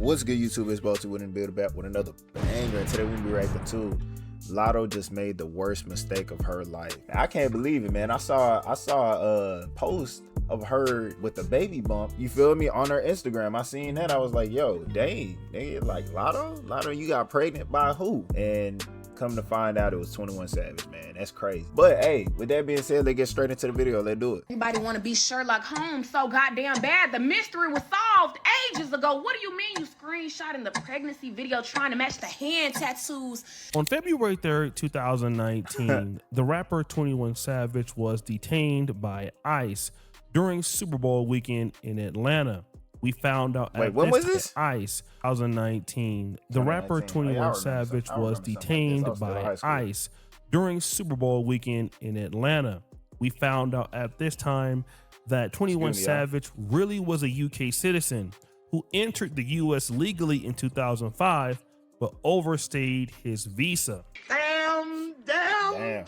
What's good, YouTube? It's Bossy with and build back with another banger. And today we're gonna be reacting to Latto just made the worst mistake of her life. I can't believe it, man. I saw a post of her with the baby bump. You feel me? On her Instagram. I seen that. I was like, yo, dang, nigga, like Latto, you got pregnant by who? And come to find out it was 21 Savage, man. That's crazy. But hey, with that being said, let's get straight into the video. Let's do it. Everybody want to be Sherlock Holmes so goddamn bad. The mystery was solved ages ago. What do you mean you screenshotting the pregnancy video trying to match the hand tattoos? On February 3rd, 2019, the rapper 21 Savage was detained by ICE during Super Bowl weekend in Atlanta. We found out Wait, when was this? ICE 2019. The rapper 21 Savage was detained by ICE during Super Bowl weekend in Atlanta. We found out at this time that 21 Savage really was a UK citizen who entered the US legally in 2005 but overstayed his visa. Damn.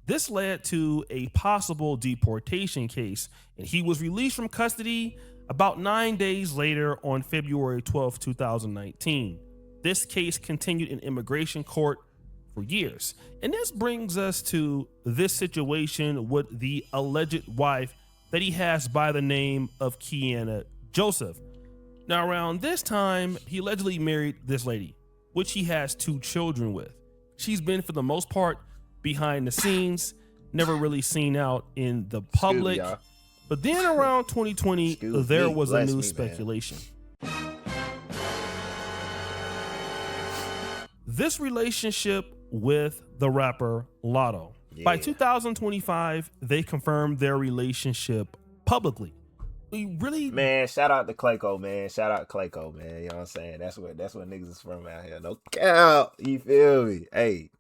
This led to a possible deportation case, and he was released from custody about 9 days later on February 12, 2019. This case continued in immigration court for years. And this brings us to this situation with the alleged wife that he has by the name of Kiana Joseph. Now, around this time, he allegedly married this lady, which he has 2 children with. She's been, for the most part, behind the scenes, never really seen out in the public. But then around 2020, there was a new speculation. This relationship with the rapper Latto. By 2025, they confirmed their relationship publicly. We really, man, shout out to Clayco, man. Shout out to Clayco, man. You know what I'm saying? That's what niggas is from out here. No cap. You feel me? Hey.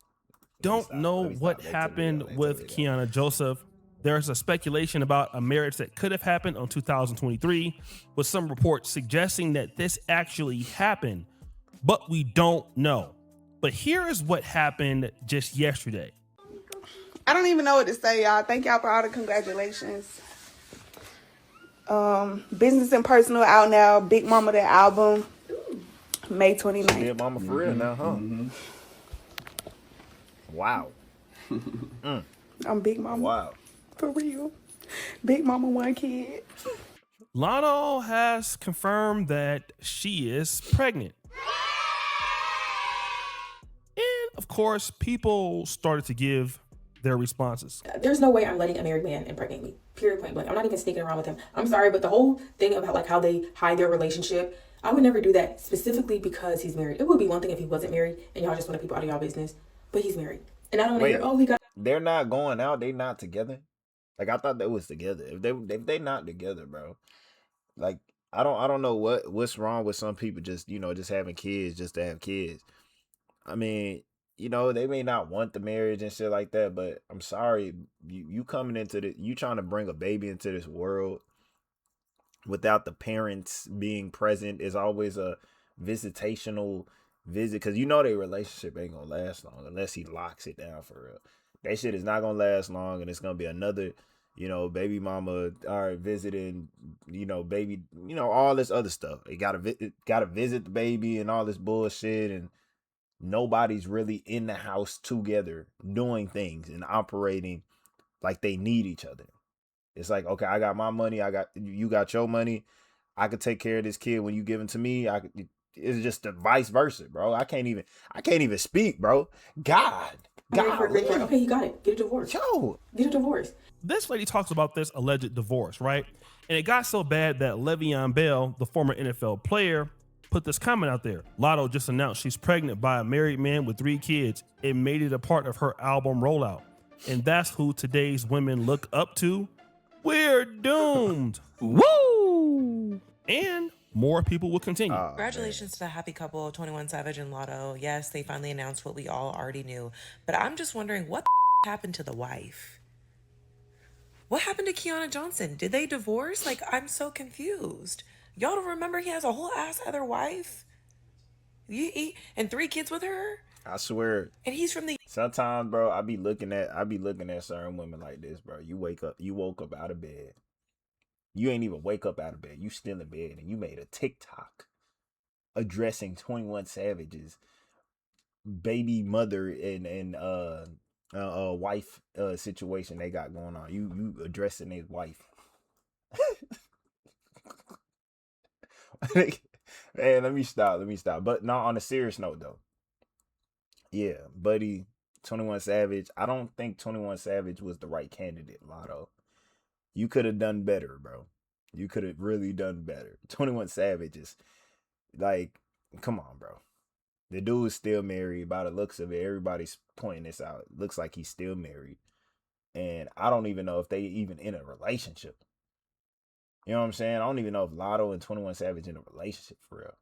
Don't know what happened with Kiana Joseph. There's a speculation about a marriage that could have happened on 2023, with some reports suggesting that this actually happened, but we don't know. But here is what happened just yesterday. I don't even know what to say, y'all. Thank y'all for all the congratulations. Business and Personal out now. Big Mama, the album, May 29th. Big Mama for real now, huh? Wow. I'm Big Mama. Wow. For real. Big Mama, 1 kid. Latto has confirmed that she is pregnant. And of course, people started to give their responses. There's no way I'm letting a married man impregnate me. Period, point blank. I'm not even sneaking around with him. I'm sorry, but the whole thing about like how they hide their relationship, I would never do that specifically because he's married. It would be one thing if he wasn't married and y'all just want to keep out of y'all business, but he's married. And I don't want to hear, oh, he got. They're not going out. They not together. Like, I thought they was together. If they not together, bro, like, I don't know what's wrong with some people just, you know, just having kids just to have kids. I mean, you know, they may not want the marriage and shit like that, but I'm sorry, you coming into you trying to bring a baby into this world without the parents being present is always a visitational visit, because you know their relationship ain't gonna last long unless he locks it down for real. That shit is not gonna last long, and it's gonna be another, you know, baby mama, all right, visiting, you know, baby, you know, all this other stuff. It gotta visit the baby and all this bullshit, and nobody's really in the house together doing things and operating like they need each other. It's like, okay, I got my money, you got your money. I could take care of this kid when you give him to me. It's just the vice versa, bro. I can't even speak, bro. God. Okay, you got it. Get a divorce. Yo. Get a divorce. This lady talks about this alleged divorce, right? And it got so bad that Le'Veon Bell, the former NFL player, put this comment out there. Latto just announced she's pregnant by a married man with 3 kids. It made it a part of her album rollout. And that's who today's women look up to. We're doomed. Woo! And more people will continue. Congratulations to the happy couple, 21 Savage and Latto. Yes, they finally announced what we all already knew. But I'm just wondering, what the happened to the wife? What happened to Kiana Johnson? Did they divorce? Like, I'm so confused. Y'all don't remember he has a whole ass other wife? And 3 kids with her? I swear. And he's from the... Sometimes, bro, I be looking at certain women like this, bro. You woke up out of bed. You ain't even wake up out of bed. You still in bed and you made a TikTok addressing 21 Savage's baby mother and wife situation they got going on. You addressing his wife. Man, let me stop. But no, on a serious note though. Yeah, buddy, 21 Savage. I don't think 21 Savage was the right candidate, Latto. You could have done better, bro. You could have really done better. 21 Savage is like, come on, bro. The dude is still married. By the looks of it, everybody's pointing this out. It looks like he's still married. And I don't even know if they even in a relationship. You know what I'm saying? I don't even know if Latto and 21 Savage in a relationship for real.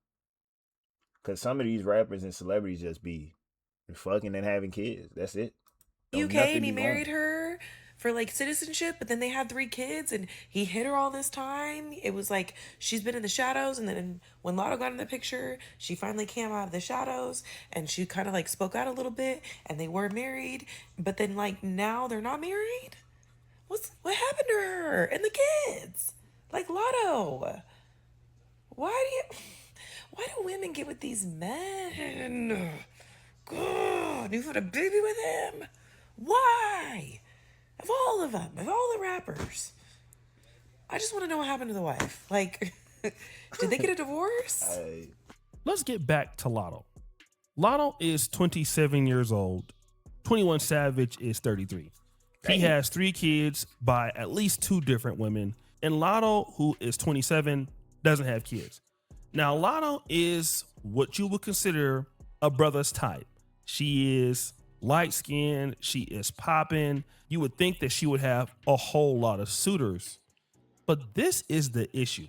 Because some of these rappers and celebrities just be fucking and having kids. That's it. Don't UK nothing and he be married wrong. her for like citizenship, but then they had 3 kids and he hid her all this time. It was like she's been in the shadows, and then when Latto got in the picture, she finally came out of the shadows and she kind of like spoke out a little bit, and they were married, but then like now they're not married. What happened to her and the kids? Like Latto, why do women get with these men? God, you put a baby with him? Why? Of all of them, of all the rappers, I just want to know what happened to the wife. Like, did they get a divorce? Let's get back to Latto. Latto is 27 years old. 21 Savage is 33. He has 3 kids by at least 2 different women. And Latto, who is 27, doesn't have kids. Now, Latto is what you would consider a brother's type. She is light skinned. She is popping. You would think that she would have a whole lot of suitors. But this is the issue.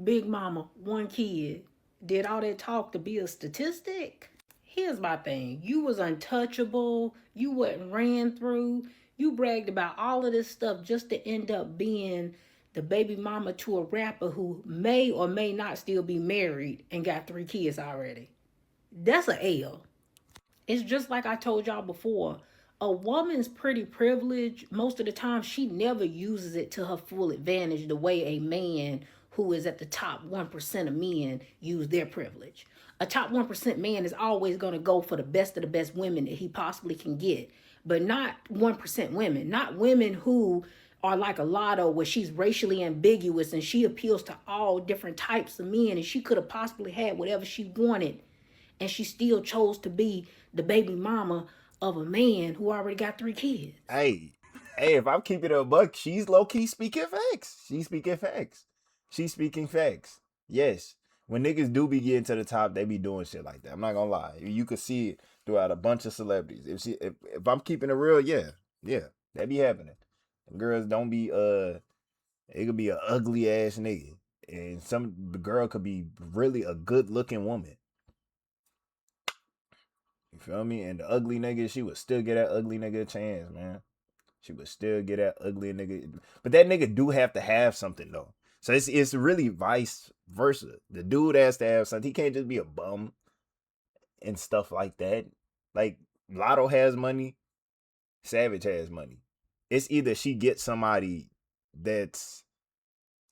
Big mama, 1 kid, did all that talk to be a statistic? Here's my thing. You was untouchable. You wasn't ran through. You bragged about all of this stuff just to end up being the baby mama to a rapper who may or may not still be married and got 3 kids already. That's a L. It's just like I told y'all before. A woman's pretty privilege, most of the time, she never uses it to her full advantage the way a man who is at the top 1% of men use their privilege. A top 1% man is always going to go for the best of the best women that he possibly can get, but not 1% women, not women who are like a Latto where she's racially ambiguous and she appeals to all different types of men, and she could have possibly had whatever she wanted, and she still chose to be the baby mama of a man who already got 3 kids. Hey, if I'm keeping it a buck, she's low-key speaking facts. She's speaking facts. Yes. When niggas do be getting to the top, they be doing shit like that. I'm not gonna lie. You could see it throughout a bunch of celebrities. If I'm keeping it real, yeah, that be happening. Them girls don't be it could be an ugly ass nigga, and the girl could be really a good looking woman. You feel me? And the ugly nigga, she would still get that ugly nigga a chance, man. She would still get that ugly nigga. But that nigga do have to have something though. So it's really vice versa. The dude has to have something. He can't just be a bum and stuff like that. Like Latto has money, Savage has money. It's either she gets somebody that's,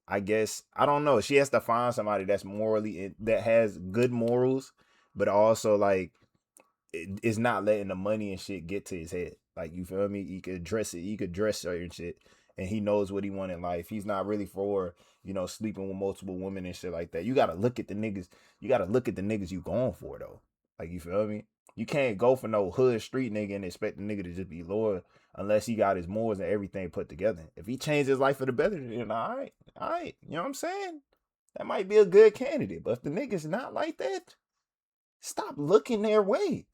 I guess, I don't know. She has to find somebody that's that has good morals, but also like is not letting the money and shit get to his head. Like, you feel me? He could dress it. He could dress certain shit, and he knows what he wants in life. He's not really for, sleeping with multiple women and shit like that. You gotta look at the niggas. You gotta look at the niggas you going for though. Like, you feel me? You can't go for no hood street nigga and expect the nigga to just be loyal unless he got his morals and everything put together. If he changed his life for the better, then all right. You know what I'm saying? That might be a good candidate. But if the nigga's not like that, stop looking their way.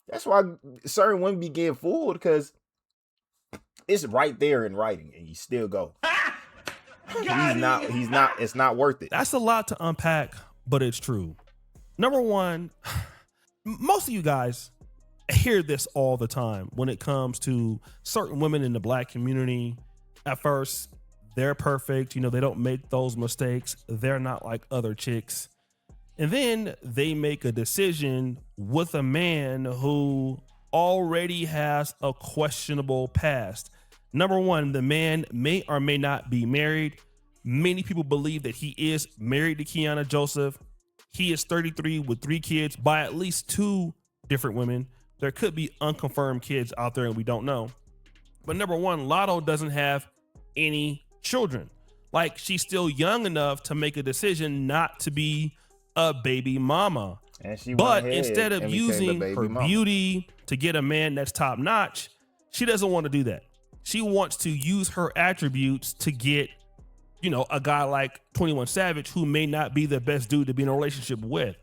That's why certain women be getting fooled, because it's right there in writing and you still go. It's not worth it. That's a lot to unpack, but it's true. Number one, most of you guys hear this all the time when it comes to certain women in the black community. At first, they're perfect. They don't make those mistakes. They're not like other chicks. And then they make a decision with a man who already has a questionable past. Number one, the man may or may not be married. Many people believe that he is married to Kiana Joseph. He is 33 with 3 kids by at least 2 different women. There could be unconfirmed kids out there and we don't know. But number one, Latto doesn't have any children. Like, she's still young enough to make a decision not to be a baby mama. And she but went ahead instead of and became the using baby her mama. beauty to get a man that's top notch, she doesn't want to do that. She wants to use her attributes to get, you know, a guy like 21 Savage who may not be the best dude to be in a relationship with.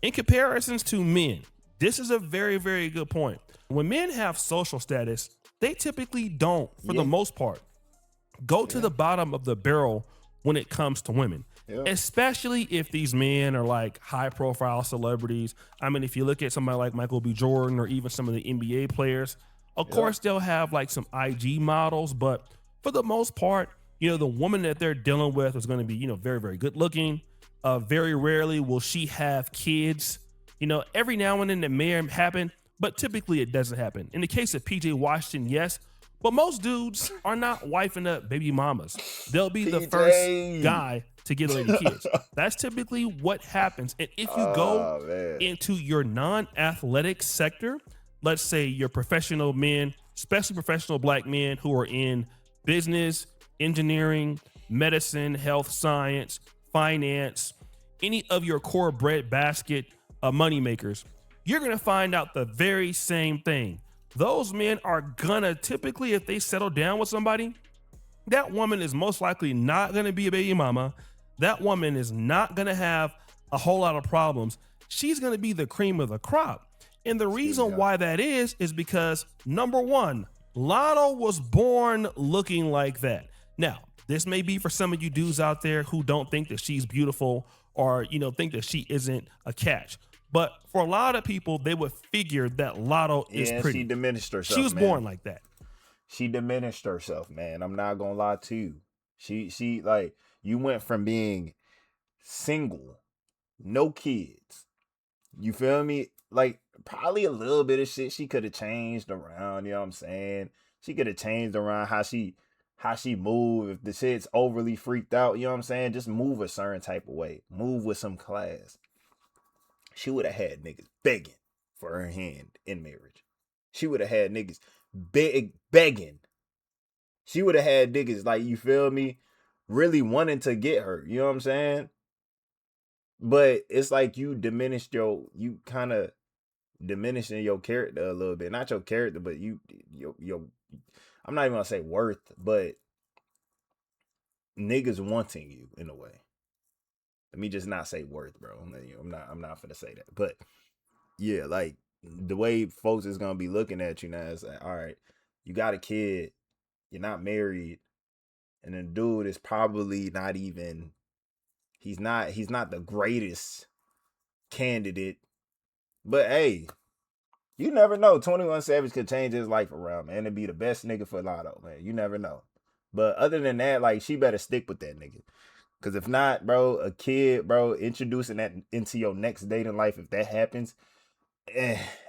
In comparisons to men, this is a very, very good point. When men have social status, they typically don't, for the most part, go to the bottom of the barrel when it comes to women. Especially if these men are like high profile celebrities. I mean, if you look at somebody like Michael B. Jordan or even some of the NBA players, of course they'll have like some IG models, but for the most part, you know, the woman that they're dealing with is going to be, you know, very, very good looking. Very rarely will she have kids. You know, every now and then it may happen, but typically it doesn't happen. In the case of PJ Washington, yes, but most dudes are not wifing up baby mamas. They'll be the first guy to get lady kids. That's typically what happens. And if you go into your non-athletic sector, let's say your professional men, especially professional black men who are in business, engineering, medicine, health science, finance, any of your core breadbasket money makers, you're going to find out the very same thing. Those men are gonna typically, if they settle down with somebody, that woman is most likely not gonna be a baby mama. That woman is not gonna have a whole lot of problems. She's gonna be the cream of the crop. And the reason why that is because number one, Latto was born looking like that. Now, this may be for some of you dudes out there who don't think that she's beautiful or, you know, think that she isn't a catch. But for a lot of people, they would figure that Latto is pretty. She diminished herself. She was born like that. She diminished herself, man. I'm not gonna lie to you. She like, you went from being single, no kids. You feel me? Like, probably a little bit of shit she could have changed around. You know what I'm saying? She could have changed around how she move. If the shit's overly freaked out, you know what I'm saying? Just move a certain type of way. Move with some class. She would have had niggas begging for her hand in marriage. She would have had niggas begging. She would have had niggas, like, you feel me, really wanting to get her. You know what I'm saying? But it's like you kind of diminishing your character a little bit. Not your character, but your I'm not even gonna say worth, but niggas wanting you in a way. Let me just not say worth, bro. I'm not finna say that. But yeah, like, the way folks is gonna be looking at you now is like, all right, you got a kid, you're not married, and the dude is probably not even, he's not the greatest candidate. But hey, you never know. 21 Savage could change his life around, man, and be the best nigga for Latto, man. You never know. But other than that, like, she better stick with that nigga. Because if not, bro, a kid, bro, introducing that into your next dating life, if that happens,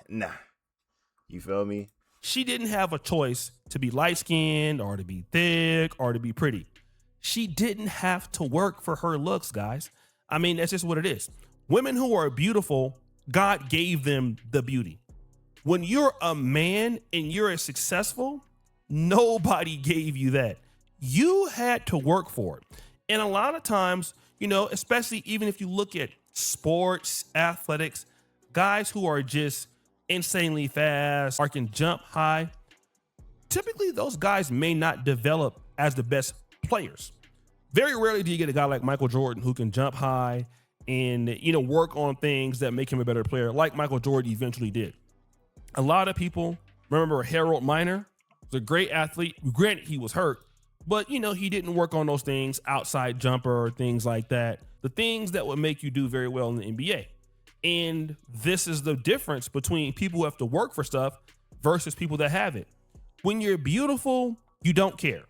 nah. You feel me? She didn't have a choice to be light-skinned or to be thick or to be pretty. She didn't have to work for her looks, guys. I mean, that's just what it is. Women who are beautiful, God gave them the beauty. When you're a man and you're successful, nobody gave you that. You had to work for it. And a lot of times, you know, especially even if you look at sports, athletics, guys who are just insanely fast or can jump high, typically those guys may not develop as the best players. Very rarely do you get a guy like Michael Jordan who can jump high and, you know, work on things that make him a better player, like Michael Jordan eventually did. A lot of people remember Harold Miner was a great athlete. Granted, he was hurt, but, you know, he didn't work on those things, outside jumper or things like that, the things that would make you do very well in the NBA. And this is the difference between people who have to work for stuff versus people that have it. When you're beautiful, you don't care.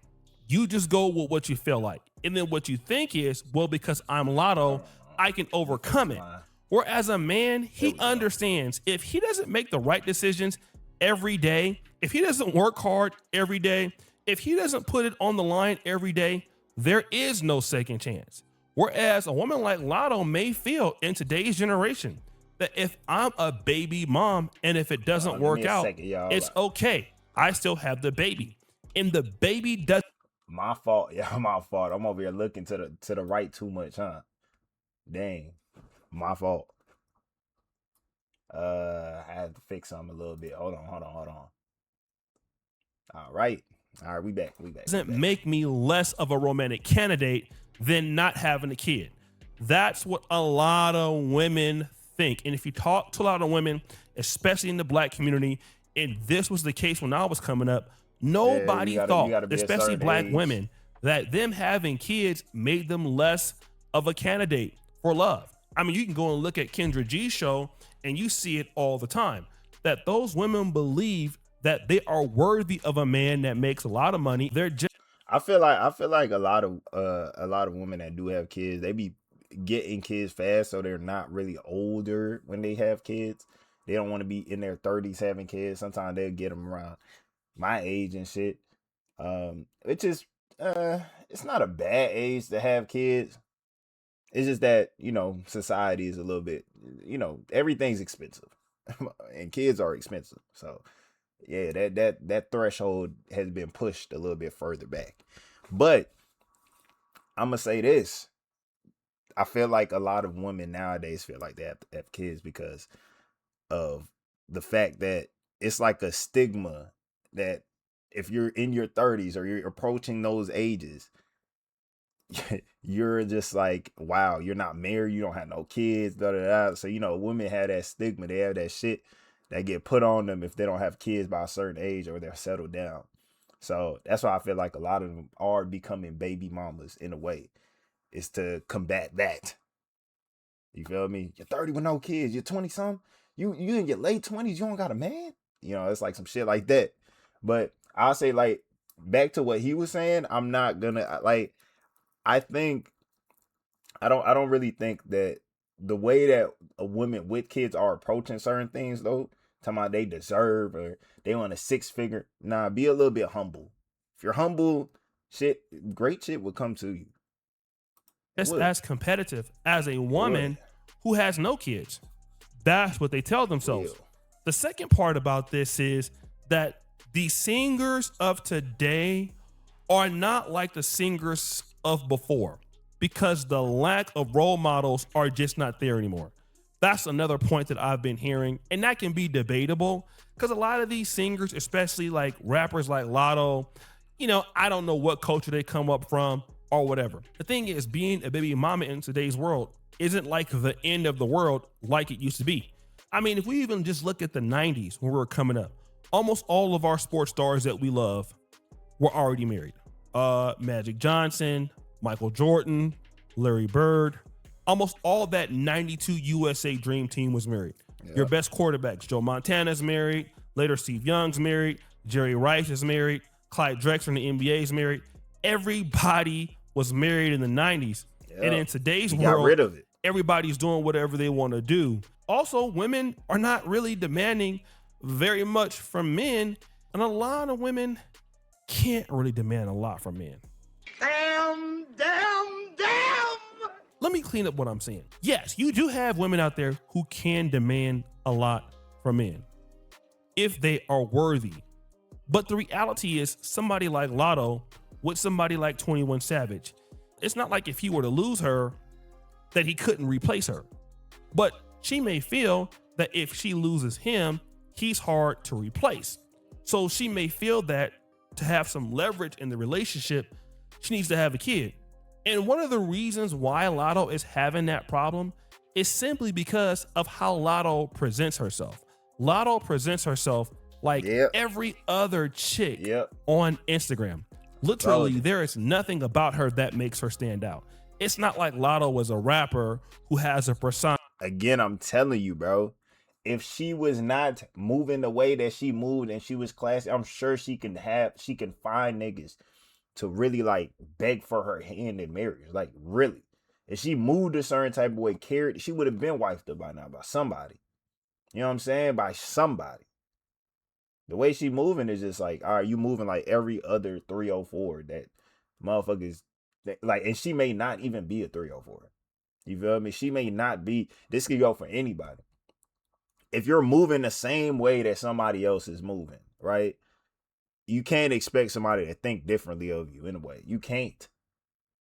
You just go with what you feel like. And then what you think is, well, because I'm Latto, I can overcome it. Or as a man, he understands if he doesn't make the right decisions every day, if he doesn't work hard every day, if he doesn't put it on the line every day, there is no second chance. Whereas a woman like Latto may feel in today's generation that if I'm a baby mom and if it doesn't Give me work a out, second, y'all. it's okay. I still have the baby. And the baby does. My fault. Yeah, my fault. I'm over here looking to the right too much, huh? Dang. My fault. I had to fix something a little bit. Hold on. All right, we back. Doesn't make me less of a romantic candidate than not having a kid. That's what a lot of women think. And if you talk to a lot of women, especially in the black community, and this was the case when I was coming up, nobody you thought, gotta be a especially certain black age. women, that them having kids made them less of a candidate for love. I mean, you can go and look at Kendra G's show and you see it all the time, that those women believe that they are worthy of a man that makes a lot of money. They're just I feel like a lot of women that do have kids, they be getting kids fast, so they're not really older when they have kids. They don't want to be in their 30s having kids. Sometimes they'll get them around my age and shit. Which is it's not a bad age to have kids. It's just that, society is a little bit, everything's expensive. And kids are expensive. So yeah, that threshold has been pushed a little bit further back. But I'm gonna say this. I feel like a lot of women nowadays feel like they have to have kids because of the fact that it's like a stigma that if you're in your 30s or you're approaching those ages, you're just like, wow, you're not married, you don't have no kids, da da da. So women have that stigma, they have that shit that get put on them if they don't have kids by a certain age or they're settled down. So that's why I feel like a lot of them are becoming baby mamas in a way. Is to combat that. You feel me? You're 30 with no kids. You're 20 something. You in your late 20s. You don't got a man. It's like some shit like that. But I'll say, like, back to what he was saying. I'm not gonna like. I think I don't really think that the way that a woman with kids are approaching certain things, though, talking about they deserve or they want a 6-figure. Nah, be a little bit humble. If you're humble, great shit will come to you. just as competitive as a woman who has no kids. That's what they tell themselves. The second part about this is that the singers of today are not like the singers of before because the lack of role models are just not there anymore. That's another point that I've been hearing, and that can be debatable because a lot of these singers, especially like rappers like Latto, I don't know what culture they come up from or whatever. The thing is, being a baby mama in today's world isn't like the end of the world like it used to be. I mean, if we even just look at the 90s when we were coming up, almost all of our sports stars that we love were already married. Magic Johnson, Michael Jordan, Larry Bird, almost all that 92 USA Dream Team was married. Yep. Your best quarterbacks, Joe Montana's married, later Steve Young's married, Jerry Rice is married, Clyde Drexler in the NBA is married. Everybody was married in the 90s. Yep. And in today's world, got rid of it. Everybody's doing whatever they want to do. Also, women are not really demanding very much from men, and a lot of women can't really demand a lot from men. Damn. Let me clean up what I'm saying. Yes, you do have women out there who can demand a lot from men if they are worthy. But the reality is somebody like Latto with somebody like 21 Savage, it's not like if he were to lose her that he couldn't replace her. But she may feel that if she loses him, he's hard to replace. So she may feel that to have some leverage in the relationship, she needs to have a kid. And one of the reasons why Latto is having that problem is simply because of how Latto presents herself. Latto presents herself like every other chick on Instagram. Literally, there is nothing about her that makes her stand out. It's not like Latto was a rapper who has a persona. Again, I'm telling you, bro, if she was not moving the way that she moved and she was classy, I'm sure she can find niggas to really like beg for her hand in marriage. Like, really. If she moved a certain type of way, she would have been wifed up by now by somebody. You know what I'm saying? By somebody. The way she moving is just like, all right, you moving like every other 304 that motherfuckers Like, and she may not even be a 304. You feel me? She may not be. This could go for anybody. If you're moving the same way that somebody else is moving, right? You can't expect somebody to think differently of you in a way. You can't.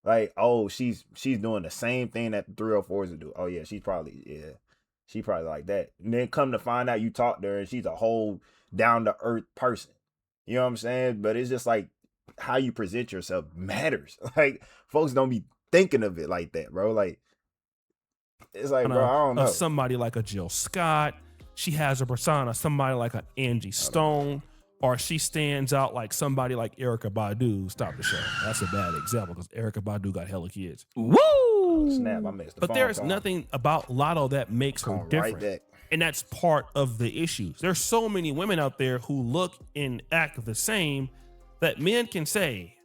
Like, oh, she's doing the same thing that the 304s would do. Oh yeah, she probably like that. And then come to find out, you talk to her and she's a whole down to earth person. You know what I'm saying? But it's just like how you present yourself matters. Like, folks don't be thinking of it like that, bro. Like, it's like, bro, I don't know. Somebody like a Jill Scott. She has a persona. Somebody like an Angie Stone. Or she stands out like somebody like Erykah Badu. Stop the show. That's a bad example because Erykah Badu got hella kids. Woo! Snap, I missed the But phone there's call. nothing about Latto that makes her different. Right, and that's part of the issues. There's so many women out there who look and act the same that men can say,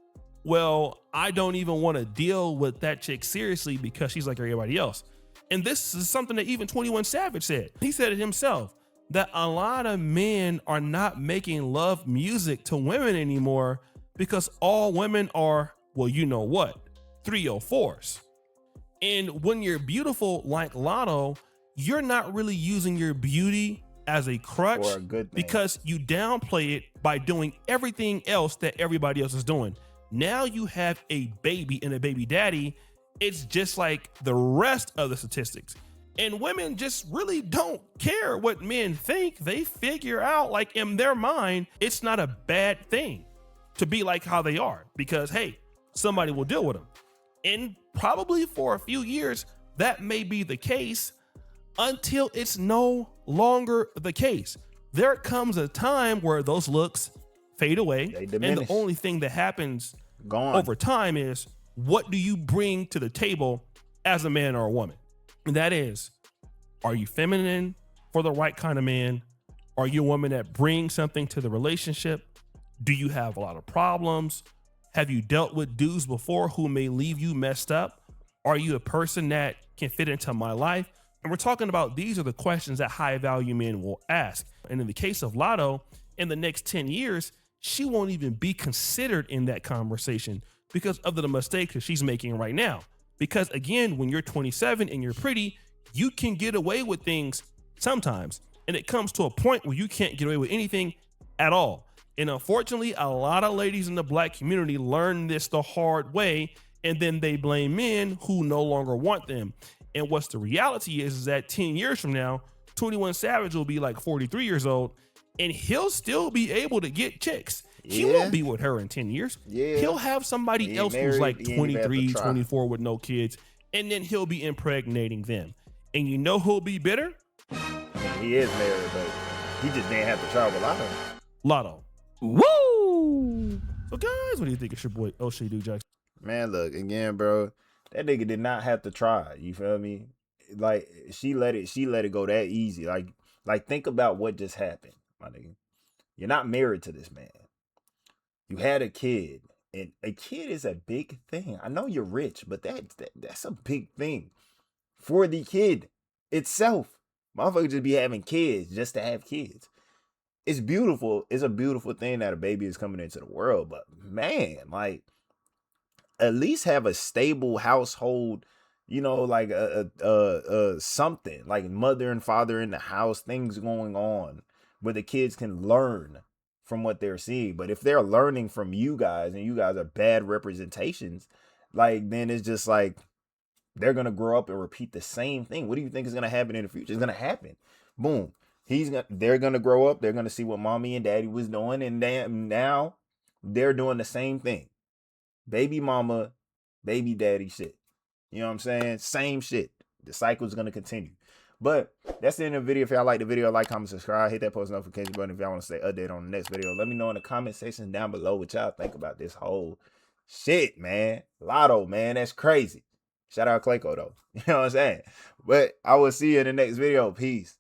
well, I don't even want to deal with that chick seriously because she's like everybody else. And this is something that even 21 Savage said. He said it himself, that a lot of men are not making love music to women anymore because all women are, well, you know what, 304s. And when you're beautiful like Latto, you're not really using your beauty as a crutch For a good thing. because you downplay it by doing everything else that everybody else is doing. Now you have a baby and a baby daddy. It's just like the rest of the statistics. And women just really don't care what men think. They figure out, like, in their mind, it's not a bad thing to be like how they are because, hey, somebody will deal with them. And probably for a few years, that may be the case until it's no longer the case. There comes a time where those looks fade away. And the only thing that happens over time is, what do you bring to the table as a man or a woman? And that is, are you feminine for the right kind of man? Are you a woman that brings something to the relationship? Do you have a lot of problems? Have you dealt with dudes before who may leave you messed up? Are you a person that can fit into my life? And we're talking about, these are the questions that high value men will ask. And in the case of Latto, in the next 10 years, she won't even be considered in that conversation because of the mistakes that she's making right now. Because again, when you're 27 and you're pretty, you can get away with things sometimes. And it comes to a point where you can't get away with anything at all. And unfortunately, a lot of ladies in the black community learn this the hard way, and then they blame men who no longer want them. And what's the reality is that 10 years from now, 21 Savage will be like 43 years old, and he'll still be able to get chicks. He won't be with her in 10 years. He'll have somebody else who's like 23, 24 with no kids, and then he'll be impregnating them. And you know who'll be bitter? He is married, but he just didn't have to try with Latto. Latto. Woo! So guys, what do you think? It's your boy Oshay Duke Jackson. Man, look, again, bro, that nigga did not have to try. You feel me? Like, she let it go that easy. Like think about what just happened, my nigga. You're not married to this man. You had a kid, and a kid is a big thing. I know you're rich, but that's a big thing for the kid itself. Motherfuckers just be having kids just to have kids. It's beautiful. It's a beautiful thing that a baby is coming into the world, but man, like, at least have a stable household, you know, like something like mother and father in the house, things going on where the kids can learn from what they're seeing. But if they're learning from you guys and you guys are bad representations, like, then it's just like they're gonna grow up and repeat the same thing. What do you think is gonna happen in the future? It's gonna happen. Boom. They're gonna grow up. They're gonna see what mommy and daddy was doing, and now they're doing the same thing. Baby mama, baby daddy shit. You know what I'm saying? Same shit. The cycle is gonna continue. But that's the end of the video. If y'all like the video, like, comment, subscribe, hit that post notification button if y'all want to stay updated on the next video. Let me know in the comment section down below what y'all think about this whole shit, man. Latto, man, that's crazy. Shout out Clayco though. You know what I'm saying? But I will see you in the next video. Peace.